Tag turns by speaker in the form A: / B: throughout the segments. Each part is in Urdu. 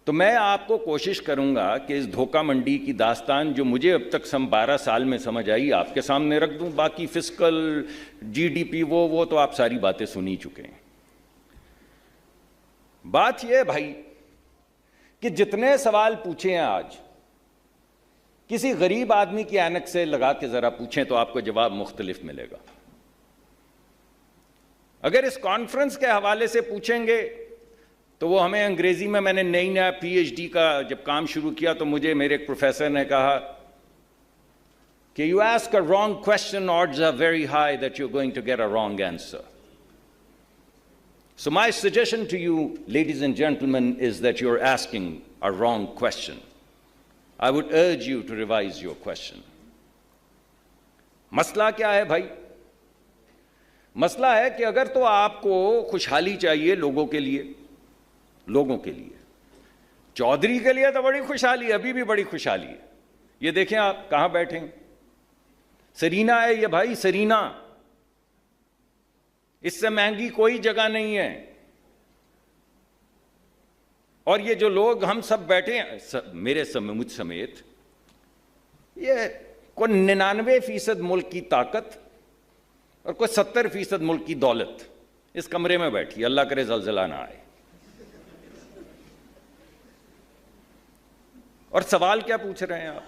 A: تو میں آپ کو کوشش کروں گا کہ اس دھوکہ منڈی کی داستان جو مجھے اب تک 12 سال میں سمجھ آئی آپ کے سامنے رکھ دوں. باقی فسکل جی ڈی پی وہ تو آپ ساری باتیں سنی چکے ہیں. بات یہ ہے بھائی کہ جتنے سوال پوچھے ہیں آج کسی غریب آدمی کی اینک سے لگا کے ذرا پوچھیں تو آپ کو جواب مختلف ملے گا. اگر اس کانفرنس کے حوالے سے پوچھیں گے تو وہ ہمیں انگریزی میں نے نیا پی ایچ ڈی کا جب کام شروع کیا تو مجھے میرے ایک پروفیسر نے کہا کہ you ask a wrong question odds are very high that you're going to get a wrong answer. So my suggestion to you, ladies and gentlemen, is that you're asking a wrong question. I would urge you to revise your question. مسئلہ کیا ہے بھائی؟ مسئلہ ہے کہ اگر تو آپ کو خوشحالی چاہیے لوگوں کے لیے چودھری کے لیے تو بڑی خوشحالی ہے, ابھی بھی بڑی خوشحالی ہے. یہ دیکھیں آپ کہاں بیٹھے ہیں, سرینا ہے یہ بھائی, سرینا, اس سے مہنگی کوئی جگہ نہیں ہے. اور یہ جو لوگ ہم سب بیٹھے ہیں مجھ سمیت, یہ کوئی 99% ملک کی طاقت اور کوئی 70% ملک کی دولت اس کمرے میں بیٹھی. اللہ کرے زلزلہ نہ آئے. اور سوال کیا پوچھ رہے ہیں آپ,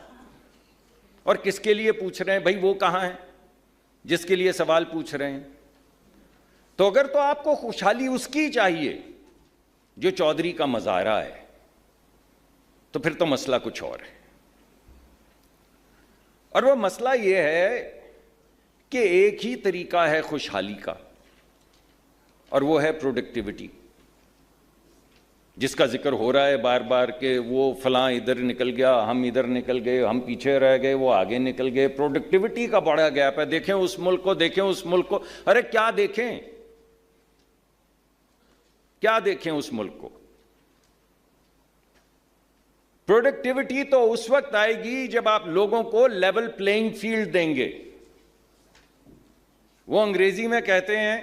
A: اور کس کے لیے پوچھ رہے ہیں بھائی؟ وہ کہاں ہے جس کے لیے سوال پوچھ رہے ہیں؟ تو اگر تو آپ کو خوشحالی اس کی چاہیے جو چودھری کا مظاہرہ ہے تو پھر تو مسئلہ کچھ اور ہے. اور وہ مسئلہ یہ ہے کہ ایک ہی طریقہ ہے خوشحالی کا, اور وہ ہے پروڈکٹیوٹی, جس کا ذکر ہو رہا ہے بار بار کہ وہ فلاں ادھر نکل گیا, ہم ادھر نکل گئے, ہم پیچھے رہ گئے, وہ آگے نکل گئے. پروڈکٹیوٹی کا بڑا گیپ ہے. دیکھیں اس ملک کو, دیکھیں اس ملک کو. ارے کیا دیکھیں اس ملک کو؟ پروڈکٹیوٹی تو اس وقت آئے گی جب آپ لوگوں کو لیول پلینگ فیلڈ دیں گے. وہ انگریزی میں کہتے ہیں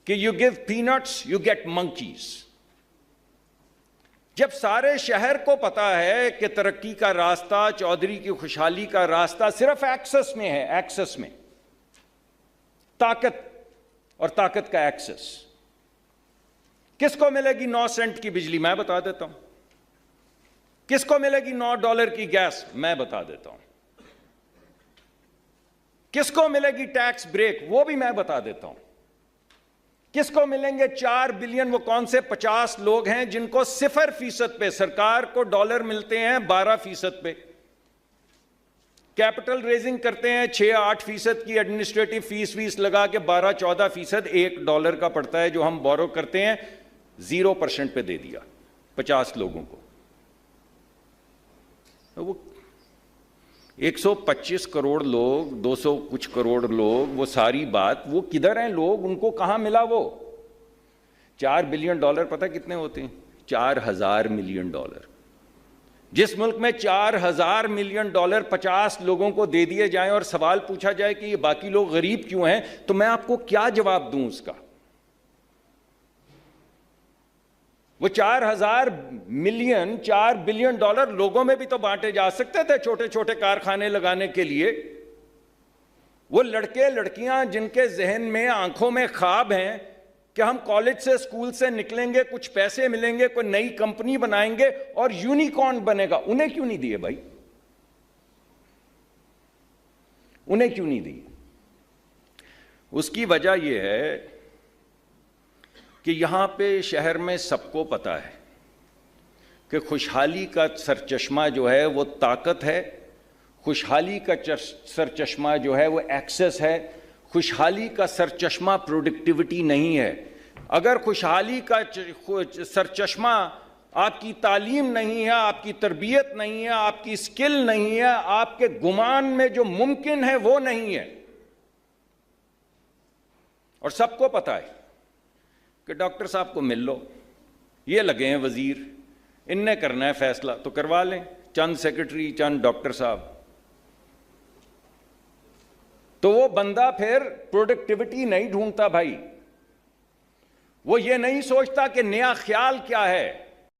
A: کہ you give peanuts you get monkeys. جب سارے شہر کو پتا ہے کہ ترقی کا راستہ, چودھری کی خوشحالی کا راستہ صرف ایکسس میں ہے, ایکسس میں, طاقت اور طاقت کا ایکسس. کس کو ملے گی 9 سینٹ کی بجلی؟ میں بتا دیتا ہوں. کس کو ملے گی $9 کی گیس؟ میں بتا دیتا ہوں. کس کو ملے گی ٹیکس بریک؟ وہ بھی میں بتا دیتا ہوں. کس کو ملیں گے 4 بلین؟ وہ کون سے 50 لوگ ہیں جن کو 0% پہ, سرکار کو ڈالر ملتے ہیں 12% پہ, کیپٹل ریزنگ کرتے ہیں 6-8% کی ایڈمنسٹریٹو فیس لگا کے 12-14% $1 کا پڑتا ہے جو ہم بورو کرتے ہیں, 0% پہ دے دیا 50 لوگوں کو. وہ 125 کروڑ لوگ, 200 کچھ کروڑ لوگ, وہ ساری بات, وہ کدھر ہیں لوگ؟ ان کو کہاں ملا وہ $4 بلین؟ پتہ کتنے ہوتے ہیں؟ $4,000 ملین. جس ملک میں $4,000 ملین 50 لوگوں کو دے دیے جائیں اور سوال پوچھا جائے کہ یہ باقی لوگ غریب کیوں ہیں, تو میں آپ کو کیا جواب دوں اس کا؟ وہ $4,000 ملین $4 بلین لوگوں میں بھی تو بانٹے جا سکتے تھے چھوٹے چھوٹے کارخانے لگانے کے لیے. وہ لڑکے لڑکیاں جن کے ذہن میں, آنکھوں میں خواب ہیں کہ ہم کالج سے, اسکول سے نکلیں گے, کچھ پیسے ملیں گے, کوئی نئی کمپنی بنائیں گے اور یونیکارن بنے گا, انہیں کیوں نہیں دیے بھائی؟ انہیں کیوں نہیں دیے؟ اس کی وجہ یہ ہے کہ یہاں پہ شہر میں سب کو پتہ ہے کہ خوشحالی کا سرچشمہ جو ہے وہ طاقت ہے, خوشحالی کا سرچشمہ جو ہے وہ ایکسس ہے, خوشحالی کا سرچشمہ پروڈکٹیوٹی نہیں ہے. اگر خوشحالی کا سرچشمہ آپ کی تعلیم نہیں ہے, آپ کی تربیت نہیں ہے, آپ کی اسکل نہیں ہے, آپ کے گمان میں جو ممکن ہے وہ نہیں ہے, اور سب کو پتہ ہے کہ ڈاکٹر صاحب کو مل لو, یہ لگے ہیں وزیر, ان نے کرنا ہے فیصلہ تو کروا لیں, چند سیکرٹری, چند ڈاکٹر صاحب. تو وہ بندہ پھر پروڈکٹیوٹی نہیں ڈھونڈتا بھائی, وہ یہ نہیں سوچتا کہ نیا خیال کیا ہے,